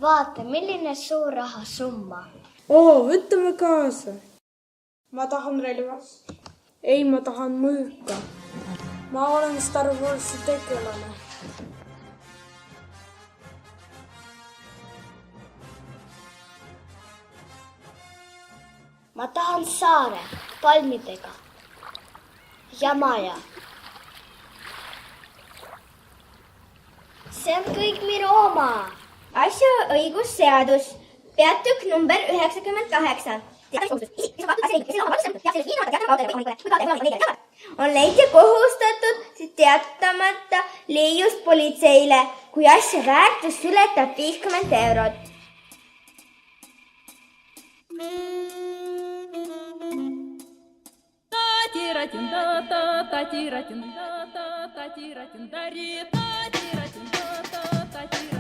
Vaata, milline suur rahasumma. Võtame kaasa. Ma tahan relva. Ei, ma tahan mõõka. Ma olen Star Warsi tegelane. Ma tahan saare palmidega ja maja. See on kõik minu oma. Asja õigusseadus, peatükk number 98. On leidja kohustatud teatamata leiust politseile, kui asja väärtus ületab 50 eurot. Tati